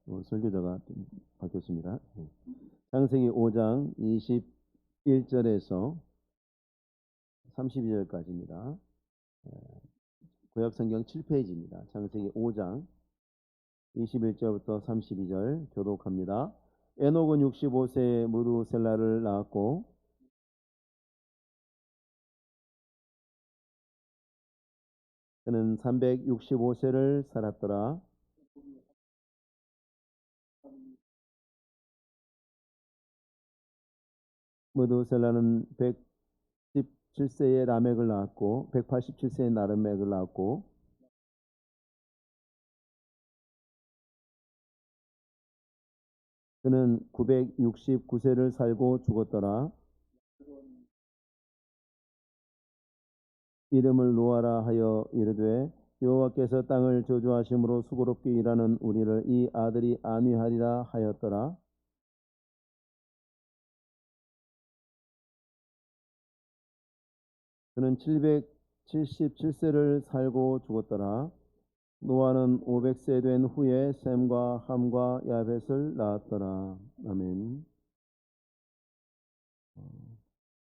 설교자가 좀 바뀌었습니다. 창세기 5장 21절에서 32절까지입니다. 구약성경 7페이지입니다. 창세기 5장 21절부터 32절 교독합니다. 에녹은 65세에 무두셀라를 낳았고 그는 365세를 살았더라. 무두셀라는 117세에 라멕을 낳았고 187세에 나르멕을 낳았고 그는 969세를 살고 죽었더라. 이름을 노아라 하여 이르되 여호와께서 땅을 저주하심으로 수고롭게 일하는 우리를 이 아들이 안위하리라 하였더라. 그는 777세를 살고 죽었더라. 노아는 500세 된 후에 셈과 함과 야벳을 낳았더라. 아멘.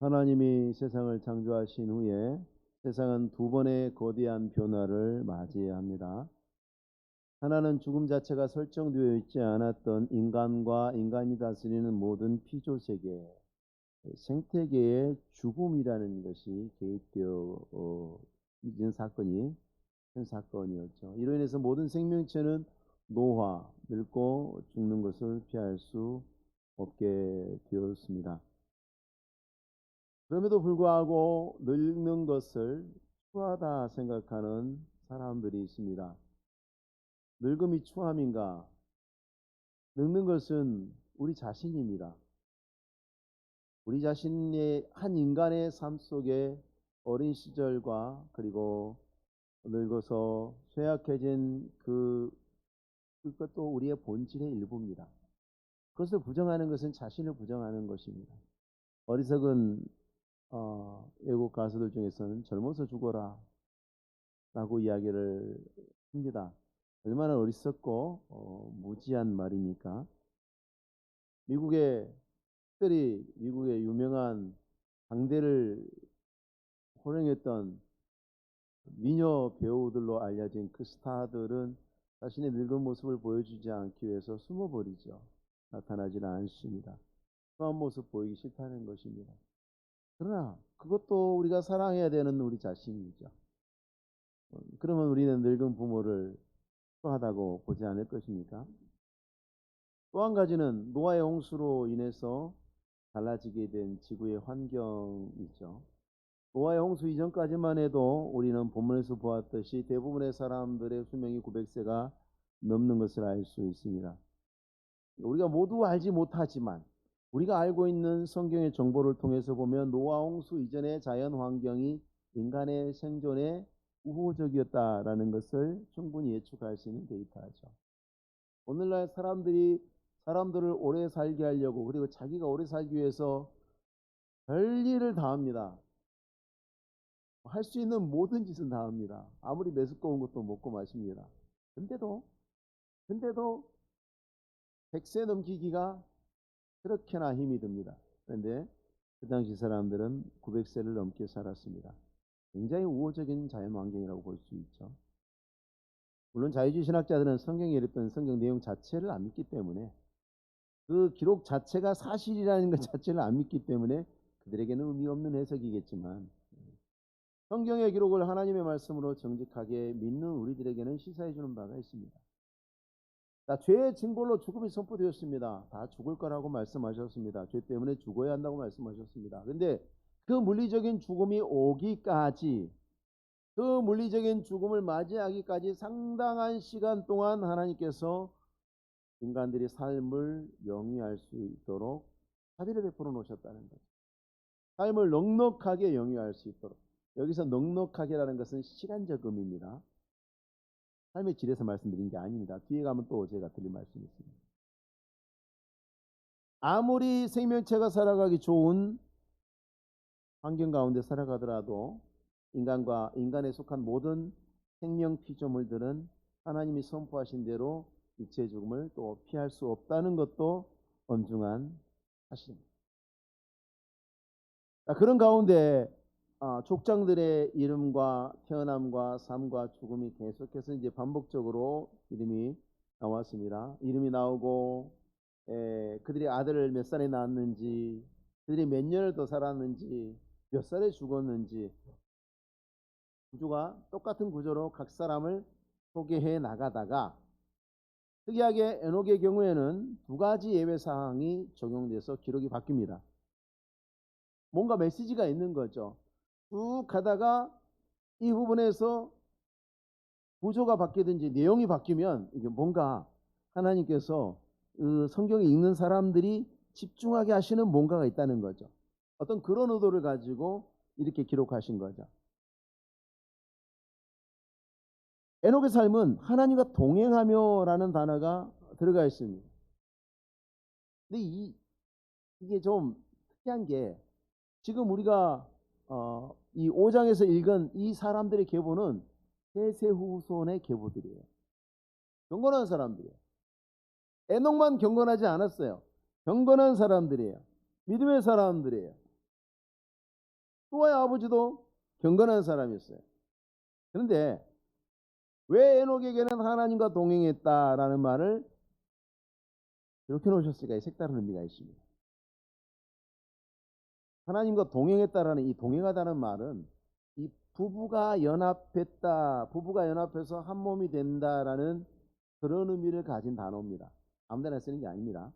하나님이 세상을 창조하신 후에 세상은 두 번의 거대한 변화를 맞이해야 합니다. 하나는 죽음 자체가 설정되어 있지 않았던 인간과 인간이 다스리는 모든 피조세계, 생태계의 죽음이라는 것이 개입되어 있는 사건이 큰 사건이었죠. 이로 인해서 모든 생명체는 노화, 늙고 죽는 것을 피할 수 없게 되었습니다. 그럼에도 불구하고 늙는 것을 추하다 생각하는 사람들이 있습니다. 늙음이 추함인가? 늙는 것은 우리 자신입니다. 우리 자신의 한 인간의 삶 속에 어린 시절과 그리고 늙어서 쇠약해진 그것도 우리의 본질의 일부입니다. 그것을 부정하는 것은 자신을 부정하는 것입니다. 어리석은 외국 가수들 중에서는 젊어서 죽어라 라고 이야기를 합니다. 얼마나 어리석고 무지한 말입니까? 특별히 미국의 유명한 당대를 호령했던 미녀 배우들로 알려진 그 스타들은 자신의 늙은 모습을 보여주지 않기 위해서 숨어버리죠. 나타나지는 않습니다. 그런 모습 보이기 싫다는 것입니다. 그러나 그것도 우리가 사랑해야 되는 우리 자신이죠. 그러면 우리는 늙은 부모를 추하다고 보지 않을 것입니까? 또 한 가지는 노아의 홍수로 인해서 달라지게 된 지구의 환경이죠. 노아의 홍수 이전까지만 해도 우리는 본문에서 보았듯이 대부분의 사람들의 수명이 900세가 넘는 것을 알 수 있습니다. 우리가 모두 알지 못하지만 우리가 알고 있는 성경의 정보를 통해서 보면 노아 홍수 이전의 자연 환경이 인간의 생존에 우호적이었다라는 것을 충분히 예측할 수 있는 데이터죠. 오늘날 사람들을 오래 살게 하려고 그리고 자기가 오래 살기 위해서 별일을 다 합니다. 할 수 있는 모든 짓은 다 합니다. 아무리 메스꺼운 것도 먹고 마십니다. 근데도 100세 넘기기가 그렇게나 힘이 듭니다. 그런데 그 당시 사람들은 900세를 넘게 살았습니다. 굉장히 우호적인 자연 환경이라고 볼 수 있죠. 물론 자유주의 신학자들은 성경에 이랬던 성경 내용 자체를 안 믿기 때문에 그 기록 자체가 사실이라는 것 자체를 안 믿기 때문에 그들에게는 의미 없는 해석이겠지만 성경의 기록을 하나님의 말씀으로 정직하게 믿는 우리들에게는 시사해 주는 바가 있습니다. 자, 죄의 징벌로 죽음이 선포되었습니다. 다 죽을 거라고 말씀하셨습니다. 죄 때문에 죽어야 한다고 말씀하셨습니다. 그런데 그 물리적인 죽음이 오기까지 그 물리적인 죽음을 맞이하기까지 상당한 시간 동안 하나님께서 인간들이 삶을 영위할 수 있도록 자비를 베풀어 놓으셨다는 거죠. 삶을 넉넉하게 영위할 수 있도록. 여기서 넉넉하게라는 것은 시간적 의미입니다. 삶의 질에서 말씀드린 게 아닙니다. 뒤에 가면 또 제가 드릴 말씀이 있습니다. 아무리 생명체가 살아가기 좋은 환경 가운데 살아가더라도 인간에 속한 모든 생명 피조물들은 하나님이 선포하신 대로 육체의 죽음을 또 피할 수 없다는 것도 엄중한 사실입니다. 그런 가운데 족장들의 이름과 태어남과 삶과 죽음이 계속해서 이제 반복적으로 이름이 나왔습니다. 이름이 나오고 그들이 아들을 몇 살에 낳았는지, 그들이 몇 년을 더 살았는지, 몇 살에 죽었는지, 구조가 똑같은 구조로 각 사람을 소개해 나가다가 특이하게 에녹의 경우에는 두 가지 예외 사항이 적용돼서 기록이 바뀝니다. 뭔가 메시지가 있는 거죠. 쭉 가다가 이 부분에서 구조가 바뀌든지 내용이 바뀌면 이게 뭔가 하나님께서 성경을 읽는 사람들이 집중하게 하시는 뭔가가 있다는 거죠. 어떤 그런 의도를 가지고 이렇게 기록하신 거죠. 에녹의 삶은 하나님과 동행하며라는 단어가 들어가 있습니다. 근데 이게 좀 특이한 게 지금 우리가 이 5장에서 읽은 이 사람들의 계보는 셋의 후손의 계보들이에요. 경건한 사람들이에요. 에녹만 경건하지 않았어요. 경건한 사람들이에요. 믿음의 사람들이에요. 노아의 아버지도 경건한 사람이었어요. 그런데 왜 에녹에게는 하나님과 동행했다라는 말을 이렇게 놓으셨을까? 색다른 의미가 있습니다. 하나님과 동행했다라는 이 동행하다는 말은 이 부부가 연합했다, 부부가 연합해서 한 몸이 된다라는 그런 의미를 가진 단어입니다. 아무데나 쓰는 게 아닙니다.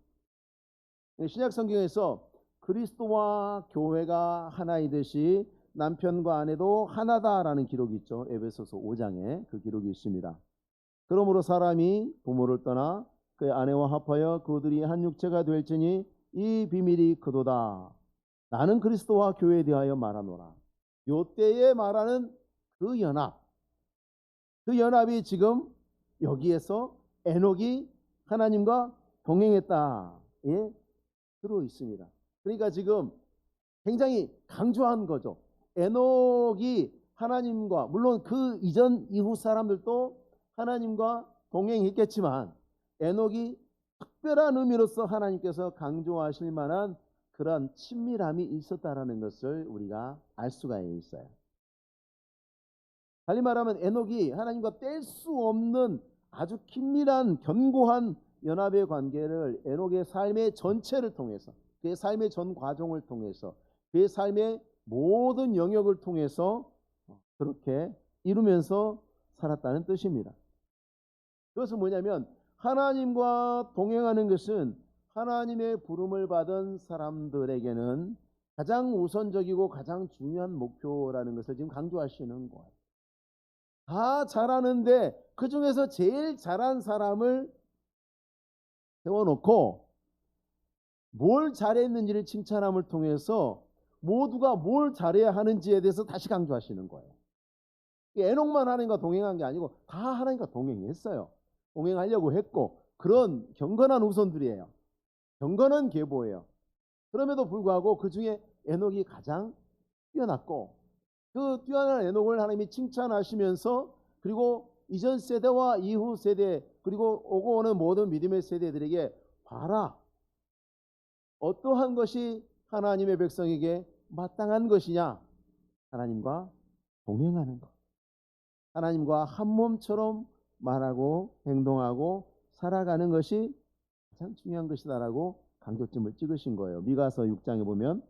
신약 성경에서 그리스도와 교회가 하나이듯이 남편과 아내도 하나다라는 기록이 있죠. 에베소서 5장에 그 기록이 있습니다. 그러므로 사람이 부모를 떠나 그의 아내와 합하여 그들이 한 육체가 될지니 이 비밀이 그도다. 나는 그리스도와 교회에 대하여 말하노라. 요때에 말하는 그 연합이 지금 여기에서 에녹이 하나님과 동행했다에 들어 있습니다. 그러니까 지금 굉장히 강조한 거죠. 에녹이 하나님과, 물론 그 이전 이후 사람들도 하나님과 동행했겠지만 에녹이 특별한 의미로서 하나님께서 강조하실 만한 그런 친밀함이 있었다라는 것을 우리가 알 수가 있어요. 달리 말하면 에녹이 하나님과 뗄 수 없는 아주 긴밀한 견고한 연합의 관계를 에녹의 삶의 전체를 통해서, 그의 삶의 전 과정을 통해서, 그의 삶의 모든 영역을 통해서 그렇게 이루면서 살았다는 뜻입니다. 그것은 뭐냐면 하나님과 동행하는 것은 하나님의 부름을 받은 사람들에게는 가장 우선적이고 가장 중요한 목표라는 것을 지금 강조하시는 거예요. 다 잘하는데 그 중에서 제일 잘한 사람을 세워놓고 뭘 잘했는지를 칭찬함을 통해서 모두가 뭘 잘해야 하는지에 대해서 다시 강조하시는 거예요. 에녹만 하나님과 동행한 게 아니고 다 하나님과 동행했어요. 동행하려고 했고 그런 경건한 후손들이에요. 경건한 계보예요. 그럼에도 불구하고 그 중에 에녹이 가장 뛰어났고 그 뛰어난 에녹을 하나님이 칭찬하시면서 그리고 이전 세대와 이후 세대 그리고 오고 오는 모든 믿음의 세대들에게 봐라. 어떠한 것이 하나님의 백성에게 마땅한 것이냐? 하나님과 동행하는 것. 하나님과 한 몸처럼 말하고 행동하고 살아가는 것이 가장 중요한 것이다라고 강조점을 찍으신 거예요. 미가서 6장에 보면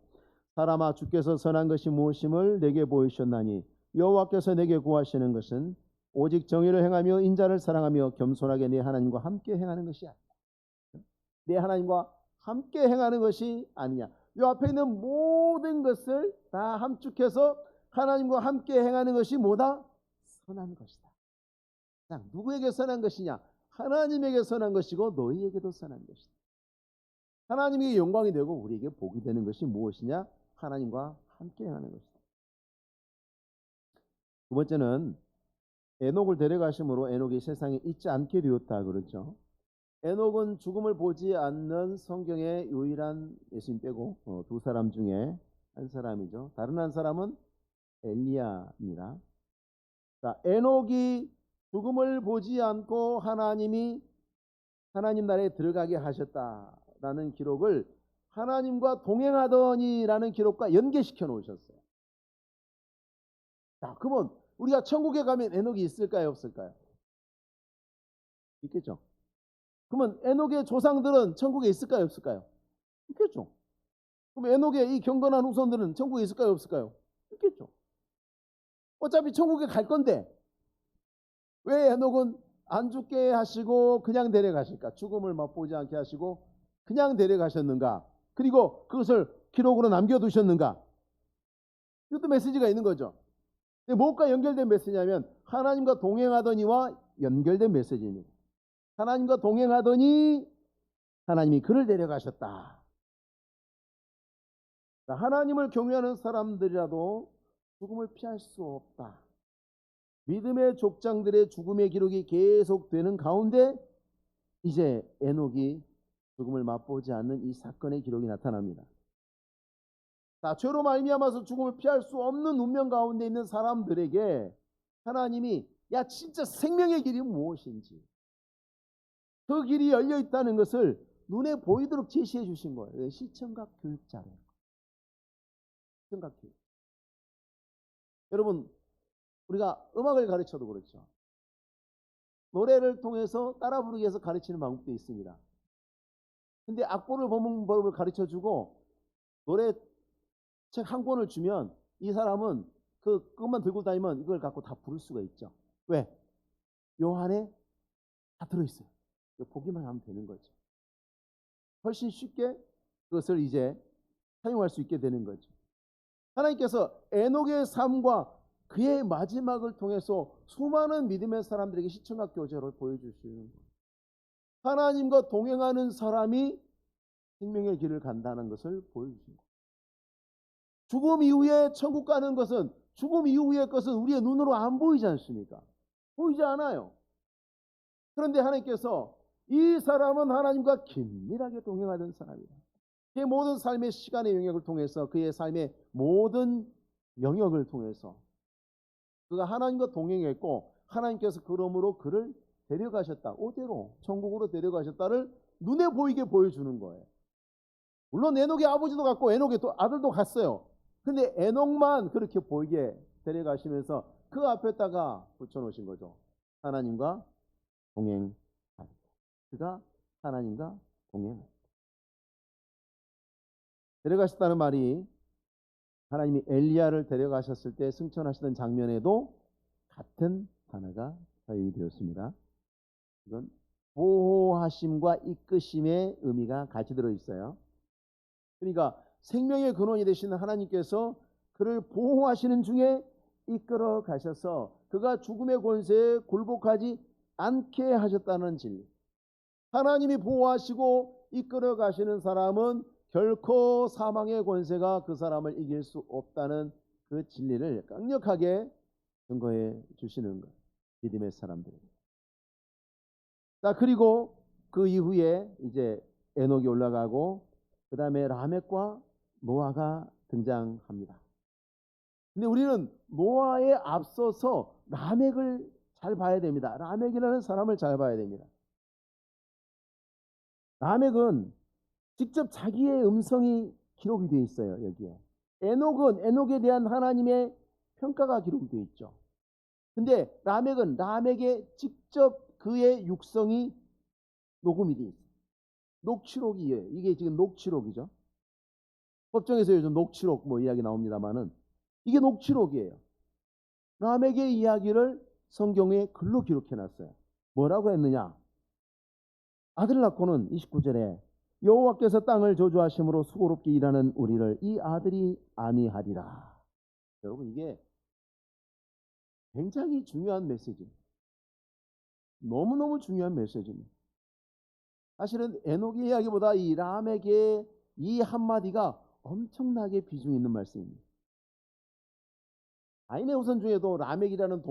사람아 주께서 선한 것이 무엇임을 내게 보이셨나니 여호와께서 내게 구하시는 것은 오직 정의를 행하며 인자를 사랑하며 겸손하게 내 하나님과 함께 행하는 것이 아니냐. 내 하나님과 함께 행하는 것이 아니냐. 이 앞에 있는 모든 것을 다 함축해서 하나님과 함께 행하는 것이 뭐다? 선한 것이다. 누구에게 선한 것이냐? 하나님에게 선한 것이고 너희에게도 선한 것이다. 하나님에게 영광이 되고 우리에게 복이 되는 것이 무엇이냐? 하나님과 함께 행하는 것이다. 두 번째는 에녹을 데려가심으로 에녹이 세상에 있지 않게 되었다 그렇죠. 에녹은 죽음을 보지 않는 성경의 유일한, 예수님 빼고 두 사람 중에 한 사람이죠. 다른 한 사람은 엘리야입니다. 자, 에녹이 죽음을 보지 않고 하나님이 하나님 나라에 들어가게 하셨다라는 기록을 하나님과 동행하더니라는 기록과 연계시켜 놓으셨어요. 자, 그러면 우리가 천국에 가면 에녹이 있을까요, 없을까요? 있겠죠. 그러면 에녹의 조상들은 천국에 있을까요, 없을까요? 있겠죠. 그럼 에녹의 이 경건한 후손들은 천국에 있을까요, 없을까요? 있겠죠. 어차피 천국에 갈 건데 왜 에녹은 안 죽게 하시고 그냥 데려가실까? 죽음을 맛보지 않게 하시고 그냥 데려가셨는가? 그리고 그것을 기록으로 남겨두셨는가? 이것도 메시지가 있는 거죠. 근데 무엇과 연결된 메시지냐면 하나님과 동행하더니와 연결된 메시지입니다. 하나님과 동행하더니 하나님이 그를 데려가셨다. 하나님을 경외하는 사람들이라도 죽음을 피할 수 없다. 믿음의 족장들의 죽음의 기록이 계속되는 가운데 이제 에녹이 죽음을 맛보지 않는 이 사건의 기록이 나타납니다. 자, 죄로 말미암아서 죽음을 피할 수 없는 운명 가운데 있는 사람들에게 하나님이 야 진짜 생명의 길이 무엇인지 그 길이 열려 있다는 것을 눈에 보이도록 제시해 주신 거예요. 시청각 교육자래요. 시청각 교육. 여러분 우리가 음악을 가르쳐도 그렇죠. 노래를 통해서 따라 부르기 위해서 가르치는 방법도 있습니다. 근데 악보를 보는 법을 가르쳐주고 노래 책 한 권을 주면 이 사람은 그것만 들고 다니면 이걸 갖고 다 부를 수가 있죠. 왜? 요 안에 다 들어있어요. 보기만 하면 되는 거죠. 훨씬 쉽게 그것을 이제 사용할 수 있게 되는 거죠. 하나님께서 에녹의 삶과 그의 마지막을 통해서 수많은 믿음의 사람들에게 시청각 교제로 보여주시는 거예요. 하나님과 동행하는 사람이 생명의 길을 간다는 것을 보여주신 거예요. 죽음 이후에 천국 가는 것은 죽음 이후의 것은 우리의 눈으로 안 보이지 않습니까? 보이지 않아요. 그런데 하나님께서 이 사람은 하나님과 긴밀하게 동행하던 사람이다. 그의 모든 삶의 시간의 영역을 통해서 그의 삶의 모든 영역을 통해서 그가 하나님과 동행했고 하나님께서 그러므로 그를 데려가셨다. 어디로? 천국으로 데려가셨다를 눈에 보이게 보여주는 거예요. 물론 에녹의 아버지도 갔고 에녹의 아들도 갔어요. 근데 에녹만 그렇게 보이게 데려가시면서 그 앞에다가 붙여놓으신 거죠. 하나님과 동행하리라. 그가 하나님과 동행하리라. 데려가셨다는 말이 하나님이 엘리야를 데려가셨을 때 승천하시던 장면에도 같은 단어가 사용이 되었습니다. 이건 보호하심과 이끄심의 의미가 같이 들어있어요. 그러니까 생명의 근원이 되시는 하나님께서 그를 보호하시는 중에 이끌어 가셔서 그가 죽음의 권세에 굴복하지 않게 하셨다는 진리. 하나님이 보호하시고 이끌어 가시는 사람은 결코 사망의 권세가 그 사람을 이길 수 없다는 그 진리를 강력하게 증거해 주시는 것. 믿음의 사람들에게. 자, 그리고 그 이후에 이제 에녹이 올라가고 그 다음에 라멕과 노아가 등장합니다. 근데 우리는 노아에 앞서서 라멕을 잘 봐야 됩니다. 라멕이라는 사람을 잘 봐야 됩니다. 라멕은 직접 자기의 음성이 기록이 되어 있어요. 여기에. 에녹은 에녹에 대한 하나님의 평가가 기록이 되어 있죠. 근데 라멕은 라멕의 직접 그의 육성이 녹음이 되어 있어요. 녹취록이에요. 이게 지금 녹취록이죠. 법정에서 요즘 녹취록 뭐 이야기 나옵니다만은 이게 녹취록이에요. 라멕의 이야기를 성경에 글로 기록해 놨어요. 뭐라고 했느냐? 아들 낳고는 29절에 여호와께서 땅을 저주하심으로 수고롭게 일하는 우리를 이 아들이 아니하리라. 여러분 이게 굉장히 중요한 메시지입니다. 너무너무 중요한 메시지입니다. 사실은 에녹의 이야기보다 이 라멕의 이 한마디가 엄청나게 비중 있는 말씀입니다. 가인의 후손 중에도 라멕이라는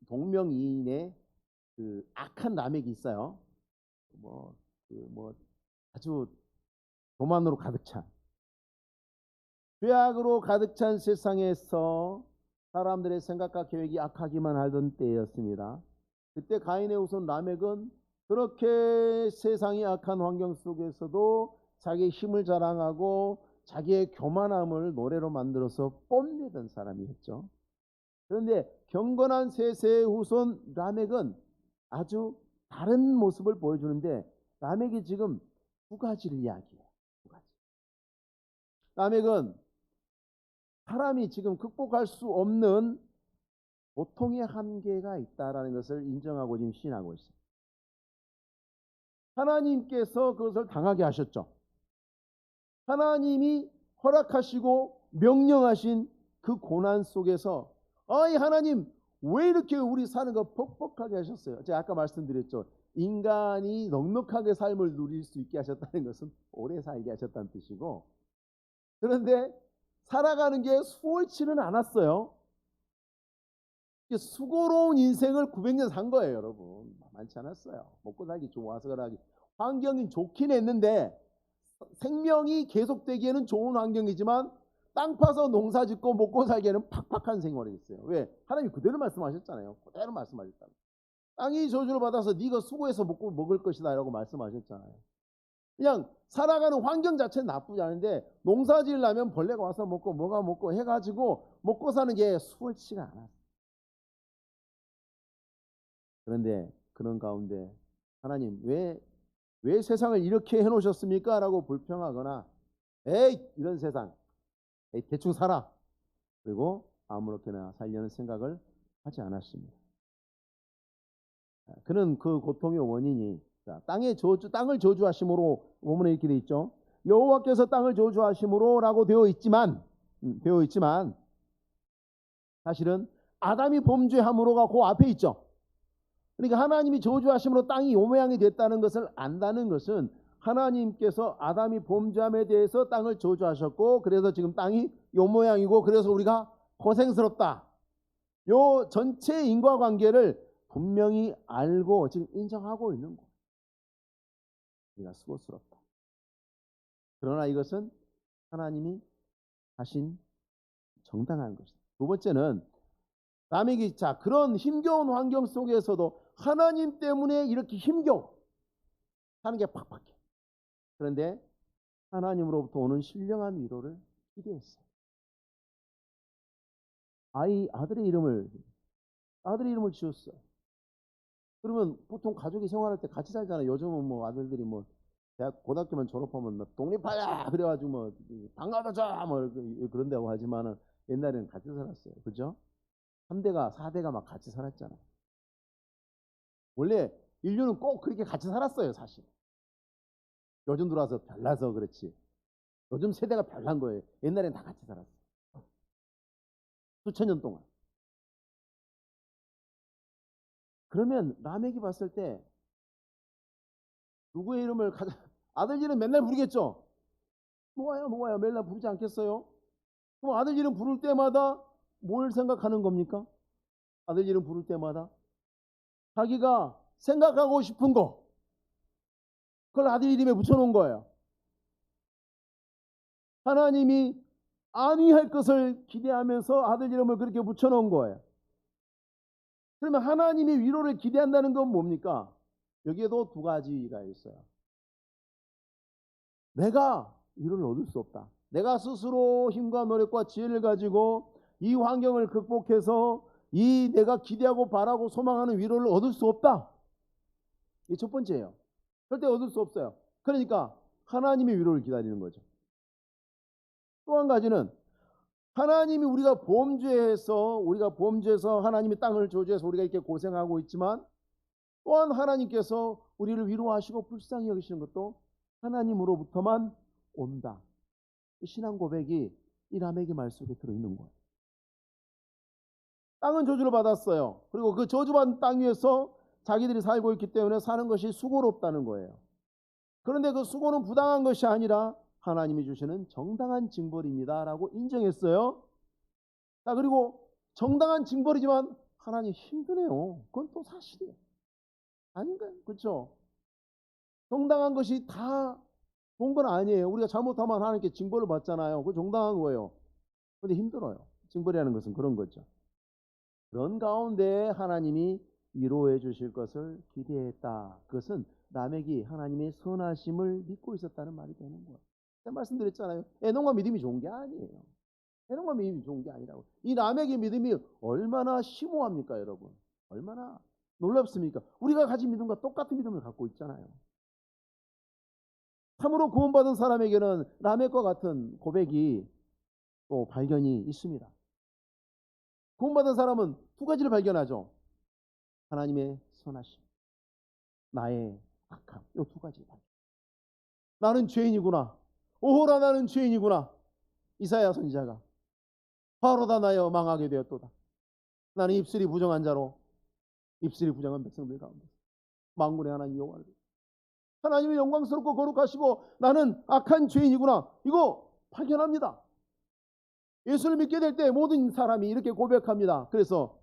동명이인의 그 악한 라멕이 있어요. 아주 교만으로 가득 찬 죄악으로 가득 찬 세상에서 사람들의 생각과 계획이 악하기만 하던 때였습니다. 그때 가인의 후손 라멕은 그렇게 세상이 악한 환경 속에서도 자기의 힘을 자랑하고 자기의 교만함을 노래로 만들어서 뽐내던 사람이었죠. 그런데 경건한 셋의 후손 라멕은 아주 다른 모습을 보여주는데, 라멕이 지금 두 가지를 이야기해요. 두 가지. 라멕은 사람이 지금 극복할 수 없는 고통의 한계가 있다라는 것을 인정하고 지금 시인하고 있어요. 하나님께서 그것을 당하게 하셨죠. 하나님이 허락하시고 명령하신 그 고난 속에서, 아이 하나님 왜 이렇게 우리 사는 거 퍽퍽하게 하셨어요? 제가 아까 말씀드렸죠. 인간이 넉넉하게 삶을 누릴 수 있게 하셨다는 것은 오래 살게 하셨다는 뜻이고, 그런데 살아가는 게 수월치는 않았어요. 수고로운 인생을 900년 산 거예요, 여러분. 많지 않았어요. 먹고 살기 좋아서 그러기, 환경이 좋긴 했는데 생명이 계속되기에는 좋은 환경이지만 땅 파서 농사 짓고 먹고 살기에는 팍팍한 생활이었어요. 왜? 하나님 그대로 말씀하셨잖아요. 그대로 말씀하셨다. 땅이 저주를 받아서 네가 수고해서 먹을 것이다 라고 말씀하셨잖아요. 그냥 살아가는 환경 자체는 나쁘지 않은데 농사 지으려면 벌레가 와서 먹고 뭐가 먹고 해가지고 먹고 사는 게 수월치가 않았어요. 그런데 그런 가운데 하나님 왜 세상을 이렇게 해놓으셨습니까? 라고 불평하거나 에이 이런 세상, 에이 대충 살아, 그리고 아무렇게나 살려는 생각을 하지 않았습니다. 그는 그 고통의 원인이, 땅을 저주하심으로 본문에 이렇게 되어 있죠. 여호와께서 땅을 저주하심으로 라고 되어 있지만 사실은 아담이 범죄함으로가 그 앞에 있죠. 그러니까 하나님이 저주하심으로 땅이 요 모양이 됐다는 것을 안다는 것은 하나님께서 아담이 범죄함에 대해서 땅을 저주하셨고, 그래서 지금 땅이 요 모양이고, 그래서 우리가 고생스럽다, 요 전체 인과관계를 분명히 알고 지금 인정하고 있는 거예요. 우리가 수고스럽다. 그러나 이것은 하나님이 하신 정당한 것이다. 두 번째는 라멕이 그런 힘겨운 환경 속에서도 하나님 때문에 이렇게 힘겨워 사는 게 팍팍해. 그런데 하나님으로부터 오는 신령한 위로를 기대했어요. 아들의 이름을 지었어. 그러면 보통 가족이 생활할 때 같이 살잖아요. 요즘은 뭐 아들들이 뭐 대학 고등학교만 졸업하면 뭐 독립하자 그래가지고 뭐 방가하자 뭐 그런다고 하지만은 옛날에는 같이 살았어요. 그죠? 3대가 4대가 막 같이 살았잖아요. 원래 인류는 꼭 그렇게 같이 살았어요, 사실. 요즘 들어와서 별나서 그렇지. 요즘 세대가 별난 거예요. 옛날엔 다 같이 살았어요. 수천 년 동안. 그러면 라멕이 봤을 때 누구의 이름을 아들 이름 맨날 부르겠죠. 노아야 맨날 부르지 않겠어요? 그럼 아들 이름 부를 때마다 뭘 생각하는 겁니까? 아들 이름 부를 때마다 자기가 생각하고 싶은 거, 그걸 아들 이름에 붙여놓은 거예요. 하나님이 안위할 것을 기대하면서 아들 이름을 그렇게 붙여놓은 거예요. 그러면 하나님이 위로를 기대한다는 건 뭡니까? 여기에도 두 가지가 있어요. 내가 위로를 얻을 수 없다. 내가 스스로 힘과 노력과 지혜를 가지고 이 환경을 극복해서 이 내가 기대하고 바라고 소망하는 위로를 얻을 수 없다. 이게 첫 번째예요. 절대 얻을 수 없어요. 그러니까 하나님의 위로를 기다리는 거죠. 또 한 가지는 하나님이 우리가 범죄해서 하나님이 땅을 저주해서 우리가 이렇게 고생하고 있지만, 또한 하나님께서 우리를 위로하시고 불쌍히 여기시는 것도 하나님으로부터만 온다. 신앙 고백이 이 라멕의 말 속에 들어있는 거예요. 땅은 저주를 받았어요. 그리고 그 저주받은 땅 위에서 자기들이 살고 있기 때문에 사는 것이 수고롭다는 거예요. 그런데 그 수고는 부당한 것이 아니라 하나님이 주시는 정당한 징벌입니다 라고 인정했어요. 그리고 정당한 징벌이지만 하나님 힘드네요. 그건 또 사실이에요. 아닌가요? 그렇죠? 정당한 것이 다 좋은 건 아니에요. 우리가 잘못하면 하나님께 징벌을 받잖아요. 그거 정당한 거예요. 근데 힘들어요. 징벌이라는 것은 그런 거죠. 그런 가운데 하나님이 위로해 주실 것을 기대했다. 그것은 라멕이 하나님의 선하심을 믿고 있었다는 말이 되는 거예요. 제가 말씀드렸잖아요. 애녹과 믿음이 좋은 게 아니에요. 애녹과 믿음이 좋은 게 아니라고. 이 라멕의 믿음이 얼마나 심오합니까, 여러분? 얼마나 놀랍습니까? 우리가 가진 믿음과 똑같은 믿음을 갖고 있잖아요. 참으로 구원받은 사람에게는 라멕과 같은 고백이 또 발견이 있습니다. 구원받은 사람은 두 가지를 발견하죠. 하나님의 선하심, 나의 악함. 이 두 가지 발견. 나는 죄인이구나. 오호라 나는 죄인이구나. 이사야 선지자가 바로 다 나여 망하게 되었도다. 나는 입술이 부정한 자로 입술이 부정한 백성들 가운데 만군의 하나님 여호와를 하나님이 영광스럽고 거룩하시고 나는 악한 죄인이구나. 이거 발견합니다. 예수를 믿게 될 때 모든 사람이 이렇게 고백합니다. 그래서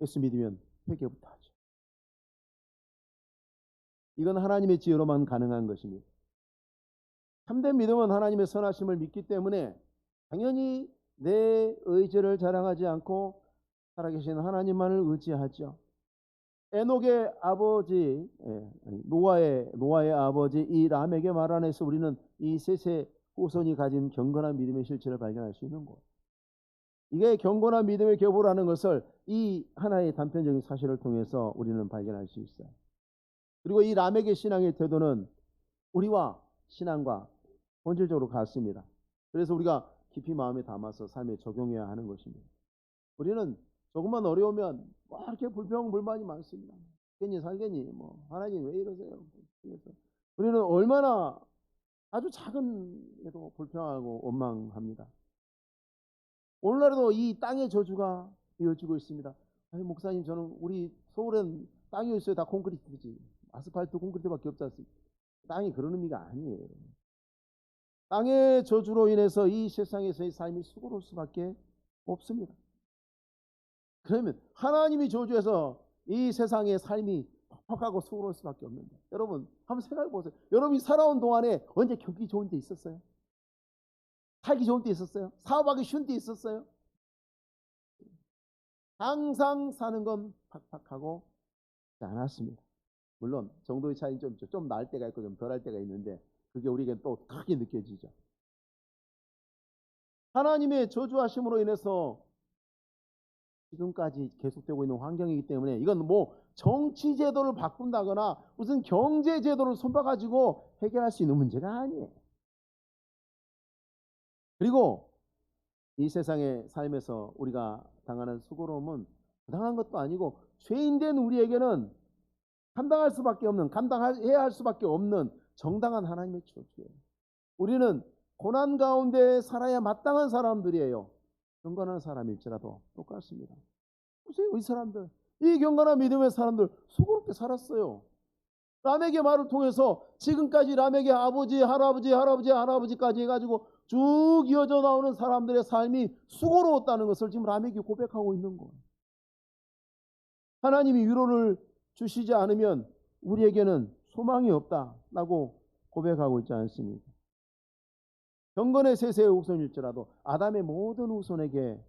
예수 믿으면 회개부터 하죠. 이건 하나님의 지혜로만 가능한 것입니다. 참된 믿음은 하나님의 선하심을 믿기 때문에 당연히 내 의지를 자랑하지 않고 살아계신 하나님만을 의지하죠. 에녹의 아버지 노아의 아버지 이 람에게 말 안에서 우리는 이 셋의 후손이 가진 경건한 믿음의 실체를 발견할 수 있는 것. 이게 경건한 믿음의 교보라는 것을 이 하나의 단편적인 사실을 통해서 우리는 발견할 수 있어요. 그리고 이 람에게 신앙의 태도는 우리와 신앙과 본질적으로 같습니다. 그래서 우리가 깊이 마음에 담아서 삶에 적용해야 하는 것입니다. 우리는 조금만 어려우면 뭐 이렇게 불평불만이 많습니다. 괜히 살겠니? 뭐 하나님 왜 이러세요? 그래서 우리는 얼마나 아주 작은 에도 불평하고 원망합니다. 오늘날에도 이 땅의 저주가 이어지고 있습니다. 아니, 목사님 저는 우리 서울엔 땅이 있어요. 다 콘크리트지. 아스팔트 콘크리트밖에 없지 않습니까? 땅이 그런 의미가 아니에요. 땅의 저주로 인해서 이 세상에서의 삶이 수고로울 수밖에 없습니다. 그러면 하나님이 저주해서 이 세상의 삶이 퍽퍽하고 수고로울 수밖에 없는데 여러분 한번 생각해 보세요. 여러분이 살아온 동안에 언제 경기 좋은 데 있었어요? 살기 좋은 데 있었어요? 사업하기 쉬운 데 있었어요? 항상 사는 건 팍팍하고 않았습니다. 물론 정도의 차이는 좀 나을 때가 있고 좀 덜할 때가 있는데 그게 우리에게 또 크게 느껴지죠. 하나님의 저주하심으로 인해서 지금까지 계속되고 있는 환경이기 때문에 이건 뭐 정치 제도를 바꾼다거나 무슨 경제 제도를 손봐가지고 해결할 수 있는 문제가 아니에요. 그리고 이 세상의 삶에서 우리가 당하는 수고로움은 부당한 것도 아니고 죄인된 우리에게는 감당할 수밖에 없는, 감당해야 할 수밖에 없는 정당한 하나님의 저주예요. 우리는 고난 가운데 살아야 마땅한 사람들이에요. 경건한 사람일지라도 똑같습니다. 보세요, 이 사람들, 이 경건한 믿음의 사람들 수고롭게 살았어요. 람에게 말을 통해서 지금까지 람에게 아버지, 할아버지, 할아버지, 할아버지까지 해가지고 쭉 이어져 나오는 사람들의 삶이 수고로웠다는 것을 지금 람에게 고백하고 있는 거예요. 하나님이 위로를 주시지 않으면 우리에게는 소망이 없다라고 고백하고 있지 않습니까? 경건의 셋의 후손일지라도 아담의 모든 후손에게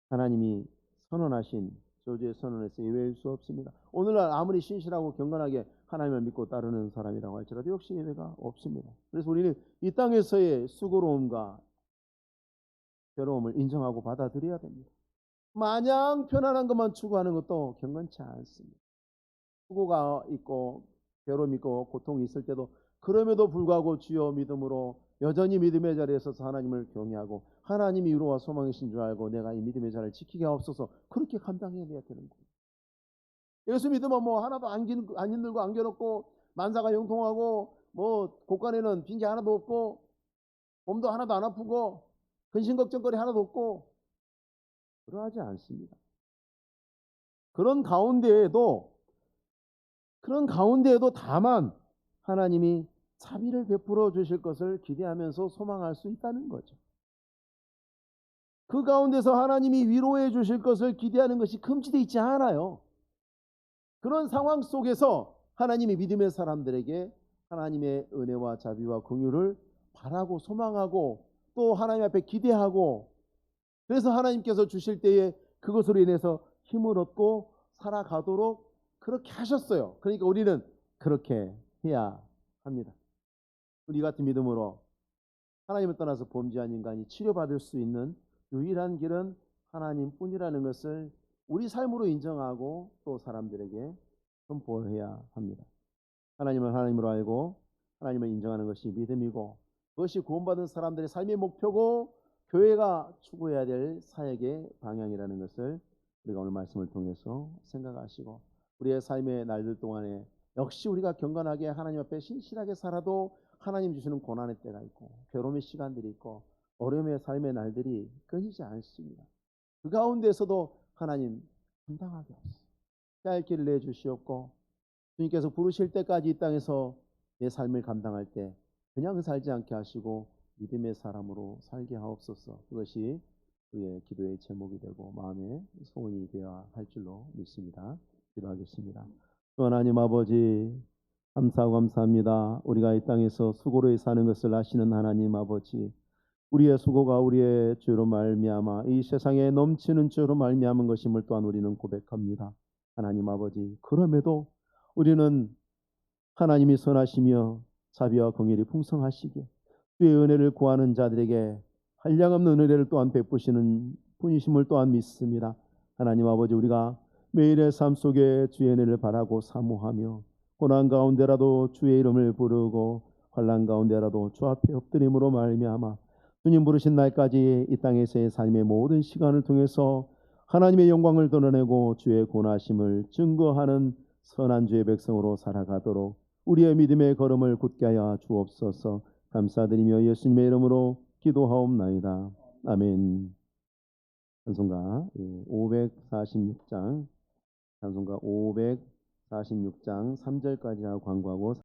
하나님이 선언하신 저주의 선언에서 예외일 수 없습니다. 오늘날 아무리 신실하고 경건하게 하나님을 믿고 따르는 사람이라고 할지라도 역시 예외가 없습니다. 그래서 우리는 이 땅에서의 수고로움과 괴로움을 인정하고 받아들여야 됩니다. 마냥 편안한 것만 추구하는 것도 경건치 않습니다. 수고가 있고 괴로움이 있고 고통이 있을 때도 그럼에도 불구하고 주여 믿음으로 여전히 믿음의 자리에 서서 하나님을 경외하고 하나님이 위로와 소망이신 줄 알고 내가 이 믿음의 자리를 지키게 하옵소서 그렇게 감당해야 되는 거예요. 예수 믿으면 뭐 하나도 안 힘들고 안 괴롭고 만사가 형통하고 뭐 곳간에는 빈게 하나도 없고 몸도 하나도 안 아프고 근심 걱정거리 하나도 없고 그러하지 않습니다. 그런 가운데에도 다만 하나님이 자비를 베풀어 주실 것을 기대하면서 소망할 수 있다는 거죠. 그 가운데서 하나님이 위로해 주실 것을 기대하는 것이 금지되어 있지 않아요. 그런 상황 속에서 하나님이 믿음의 사람들에게 하나님의 은혜와 자비와 긍휼을 바라고 소망하고 또 하나님 앞에 기대하고 그래서 하나님께서 주실 때에 그것으로 인해서 힘을 얻고 살아가도록 그렇게 하셨어요. 그러니까 우리는 그렇게 해야 합니다. 우리 같은 믿음으로 하나님을 떠나서 범죄한 인간이 치료받을 수 있는 유일한 길은 하나님뿐이라는 것을 우리 삶으로 인정하고 또 사람들에게 선포해야 합니다. 하나님을 하나님으로 알고 하나님을 인정하는 것이 믿음이고, 그것이 구원받은 사람들의 삶의 목표고 교회가 추구해야 될 사역의 방향이라는 것을 우리가 오늘 말씀을 통해서 생각하시고, 우리의 삶의 날들 동안에 역시 우리가 경건하게 하나님 앞에 신실하게 살아도 하나님 주시는 고난의 때가 있고 괴로움의 시간들이 있고 어려움의 삶의 날들이 끊이지 않습니다. 그 가운데서도 하나님 감당하게 하소서. 짤 길을 내주시옵고, 주님께서 부르실 때까지 이 땅에서 내 삶을 감당할 때 그냥 살지 않게 하시고 믿음의 사람으로 살게 하옵소서. 그것이 우리의 기도의 제목이 되고 마음의 소원이 되어야 할 줄로 믿습니다. 기도하겠습니다. 또 하나님 아버지, 감사하고 감사합니다. 우리가 이 땅에서 수고로 사는 것을 아시는 하나님 아버지, 우리의 수고가 우리의 죄로 말미암아 이 세상에 넘치는 죄로 말미암은 것임을 또한 우리는 고백합니다. 하나님 아버지, 그럼에도 우리는 하나님이 선하시며 자비와 긍휼이 풍성하시기에 주의 은혜를 구하는 자들에게 한량없는 은혜를 또한 베푸시는 분이심을 또한 믿습니다. 하나님 아버지, 우리가 매일의 삶 속에 주의 은혜를 바라고 사모하며 고난 가운데라도 주의 이름을 부르고 환난 가운데라도 주 앞에 엎드림으로 말미암아 주님 부르신 날까지 이 땅에서의 삶의 모든 시간을 통해서 하나님의 영광을 드러내고 주의 권하심을 증거하는 선한 주의 백성으로 살아가도록 우리의 믿음의 걸음을 굳게 하여 주옵소서. 감사드리며 예수님의 이름으로 기도하옵나이다. 아멘. 찬송가 546장, 찬송가 546장 3절까지 하고 광고하고